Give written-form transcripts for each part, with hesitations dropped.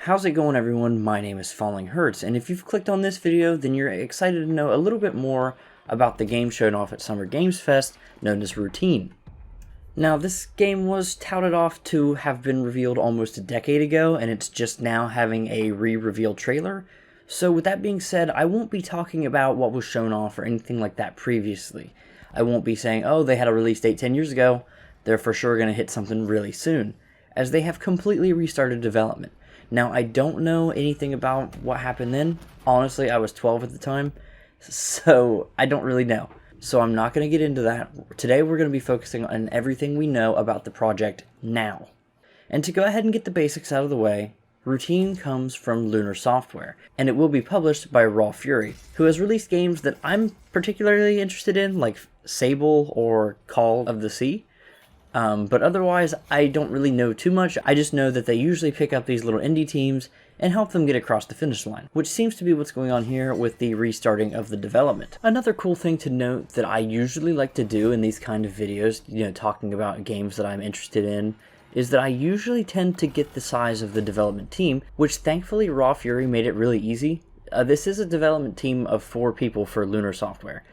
How's it going, everyone? My name is Falling Hurts, and if you've clicked on this video, then you're excited to know a little bit more about the game shown off at Summer Games Fest, known as Routine. Now, this game was touted off to have been revealed almost a decade ago, and it's just now having a re-reveal trailer. So with that being said, I won't be talking about what was shown off or anything like that previously. I won't be saying, oh, they had a release date 10 years ago, they're for sure going to hit something really soon, as they have completely restarted development. Now, I don't know anything about what happened then. Honestly, I was 12 at the time, so I don't really know. So I'm not going to get into that. Today, we're going to be focusing on everything we know about the project now. And to go ahead and get the basics out of the way, Routine comes from Lunar Software, and it will be published by Raw Fury, who has released games that I'm particularly interested in, like Sable or Call of the Sea. But otherwise, I don't really know too much. I just know that they usually pick up these little indie teams and help them get across the finish line, which seems to be what's going on here with the restarting of the development. Another cool thing to note that I usually like to do in these kind of videos, talking about games that I'm interested in, is that I usually tend to get the size of the development team, which thankfully Raw Fury made it really easy. This is a development team of 4 people for Lunar Software.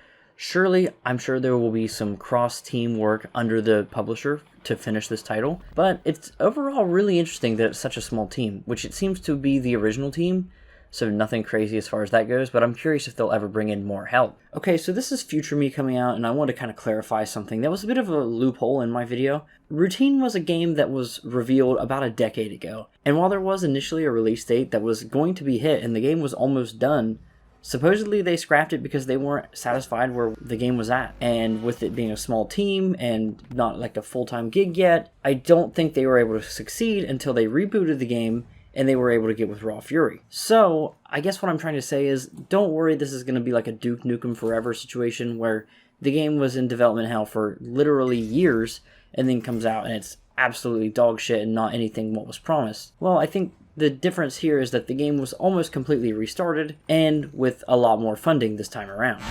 Surely, I'm sure there will be some cross-team work under the publisher to finish this title, but it's overall really interesting that it's such a small team, which it seems to be the original team, so nothing crazy as far as that goes, but I'm curious if they'll ever bring in more help. Okay, so this is Future Me coming out, and I want to kind of clarify something. That was a bit of a loophole in my video. Routine was a game that was revealed about a decade ago, and while there was initially a release date that was going to be hit and the game was almost done, supposedly they scrapped it because they weren't satisfied where the game was at. And with it being a small team and not like a full-time gig yet, I don't think they were able to succeed until they rebooted the game and they were able to get with Raw Fury. So, I guess what I'm trying to say is, don't worry, this is going to be like a Duke Nukem Forever situation where the game was in development hell for literally years and then comes out and it's absolutely dog shit and not anything what was promised. Well, I think the difference here is that the game was almost completely restarted, and with a lot more funding this time around.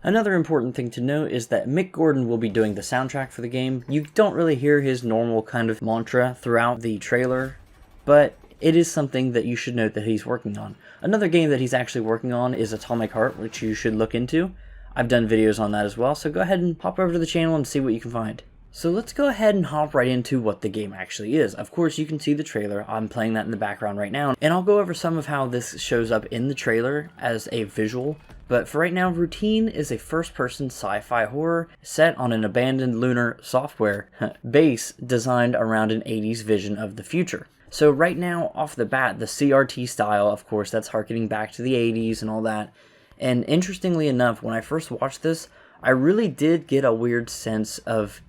Another important thing to note is that Mick Gordon will be doing the soundtrack for the game. You don't really hear his normal kind of mantra throughout the trailer, but it is something that you should note that he's working on. Another game that he's actually working on is Atomic Heart, which you should look into. I've done videos on that as well, so go ahead and hop over to the channel and see what you can find. So let's go ahead and hop right into what the game actually is. Of course, you can see the trailer. I'm playing that in the background right now, and I'll go over some of how this shows up in the trailer as a visual. But for right now, Routine is a first-person sci-fi horror set on an abandoned Lunar Software base designed around an 80s vision of the future. So right now, off the bat, the CRT style, of course, that's harkening back to the 80s and all that. And interestingly enough, when I first watched this, I really did get a weird sense of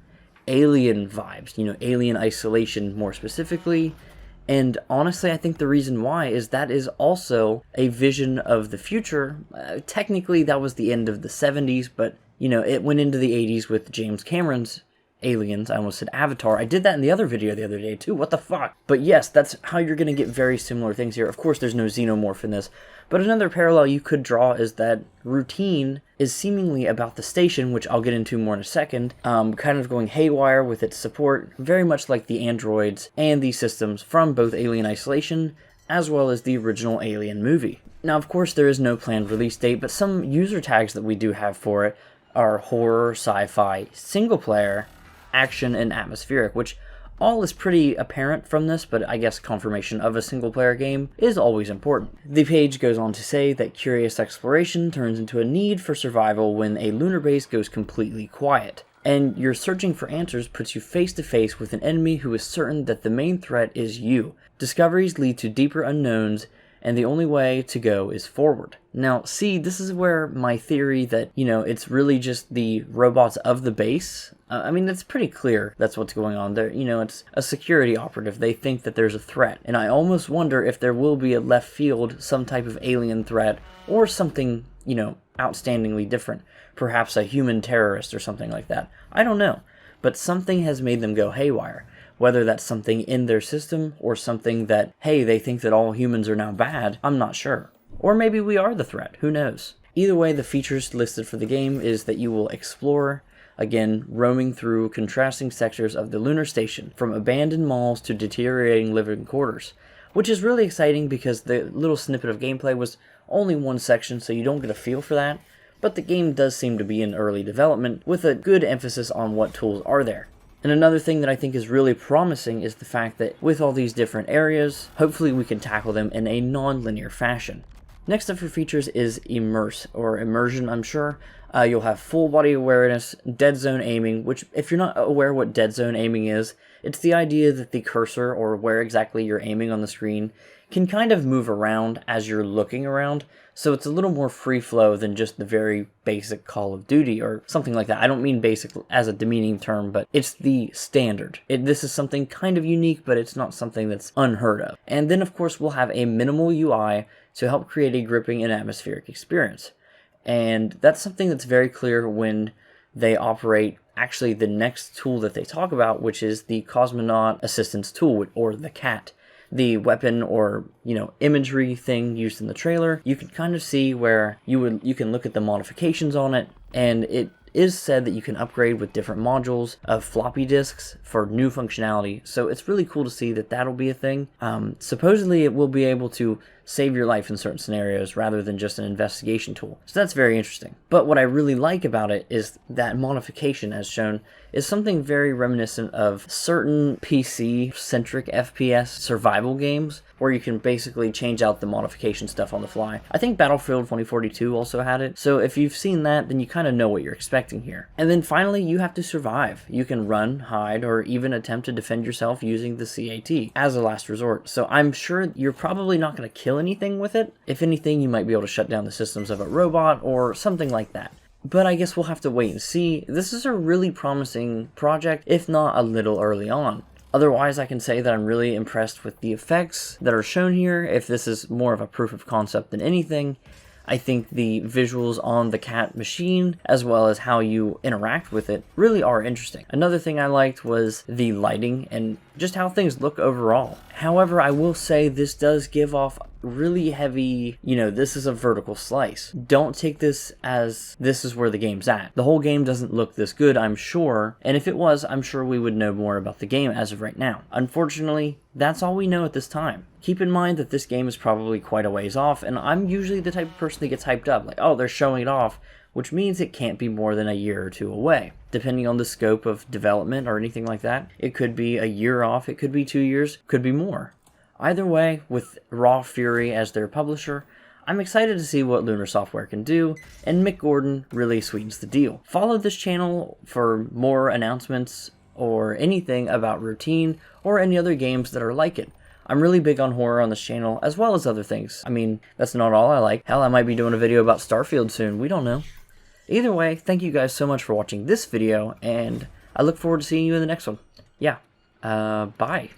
Alien vibes, Alien Isolation more specifically. And honestly, I think the reason why is that is also a vision of the future. Technically, that was the end of the 70s, but, it went into the 80s with James Cameron's Aliens. I almost said Avatar. I did that in the other video the other day, too. What the fuck? But yes, that's how you're going to get very similar things here. Of course, there's no xenomorph in this. But another parallel you could draw is that Routine is seemingly about the station, which I'll get into more in a second, kind of going haywire with its support, very much like the androids and the systems from both Alien Isolation as well as the original Alien movie. Now, of course, there is no planned release date, but some user tags that we do have for it are horror, sci-fi, single-player, action, and atmospheric, which all is pretty apparent from this, but I guess confirmation of a single-player game is always important. The page goes on to say that curious exploration turns into a need for survival when a lunar base goes completely quiet, and your searching for answers puts you face-to-face with an enemy who is certain that the main threat is you. Discoveries lead to deeper unknowns, and the only way to go is forward. Now, see, this is where my theory that, it's really just the robots of the base. It's pretty clear that's what's going on there. It's a security operative. They think that there's a threat. And I almost wonder if there will be a left field, some type of alien threat, or something, outstandingly different. Perhaps a human terrorist or something like that. I don't know. But something has made them go haywire. Whether that's something in their system or something that, hey, they think that all humans are now bad, I'm not sure. Or maybe we are the threat, who knows? Either way, the features listed for the game is that you will explore, again, roaming through contrasting sectors of the lunar station, from abandoned malls to deteriorating living quarters. which is really exciting because the little snippet of gameplay was only one section, so you don't get a feel for that, but the game does seem to be in early development with a good emphasis on what tools are there. And another thing that I think is really promising is the fact that with all these different areas, hopefully we can tackle them in a non-linear fashion. Next up for features is Immerse, or Immersion, I'm sure. You'll have full body awareness, dead zone aiming, which if you're not aware what dead zone aiming is, it's the idea that the cursor, or where exactly you're aiming on the screen, can kind of move around as you're looking around, so it's a little more free flow than just the very basic Call of Duty or something like that. I don't mean basic as a demeaning term, but it's the standard. This is something kind of unique, but it's not something that's unheard of. And then of course we'll have a minimal UI to help create a gripping and atmospheric experience. And that's something that's very clear when they operate actually the next tool that they talk about, which is the Cosmonaut Assistance Tool, or the CAT. The weapon or, imagery thing used in the trailer, you can kind of see where you can look at the modifications on it, and it is said that you can upgrade with different modules of floppy disks for new functionality, so it's really cool to see that that'll be a thing. Supposedly it will be able to save your life in certain scenarios rather than just an investigation tool, so that's very interesting. But what I really like about it is that modification, as shown, is something very reminiscent of certain PC-centric FPS survival games, where you can basically change out the modification stuff on the fly. I think Battlefield 2042 also had it, so if you've seen that, then you kind of know what you're expecting here. And then finally, you have to survive. You can run, hide, or even attempt to defend yourself using the CAT as a last resort, so I'm sure you're probably not going to kill anything with it. If anything, you might be able to shut down the systems of a robot or something like that. But I guess we'll have to wait and see. This is a really promising project, if not a little early on. Otherwise, I can say that I'm really impressed with the effects that are shown here. If this is more of a proof of concept than anything, I think the visuals on the CAT machine, as well as how you interact with it, really are interesting. Another thing I liked was the lighting and just how things look overall. However, I will say this does give off really heavy, this is a vertical slice. Don't take this as this is where the game's at. The whole game doesn't look this good, I'm sure, and if it was, I'm sure we would know more about the game as of right now. Unfortunately, that's all we know at this time. Keep in mind that this game is probably quite a ways off, and I'm usually the type of person that gets hyped up, like, oh, they're showing it off, which means it can't be more than a year or two away. Depending on the scope of development or anything like that, it could be a year off, it could be 2 years, could be more. Either way, with Raw Fury as their publisher, I'm excited to see what Lunar Software can do, and Mick Gordon really sweetens the deal. Follow this channel for more announcements or anything about Routine or any other games that are like it. I'm really big on horror on this channel, as well as other things. I mean, that's not all I like. Hell, I might be doing a video about Starfield soon, we don't know. Either way, thank you guys so much for watching this video, and I look forward to seeing you in the next one. Yeah, bye.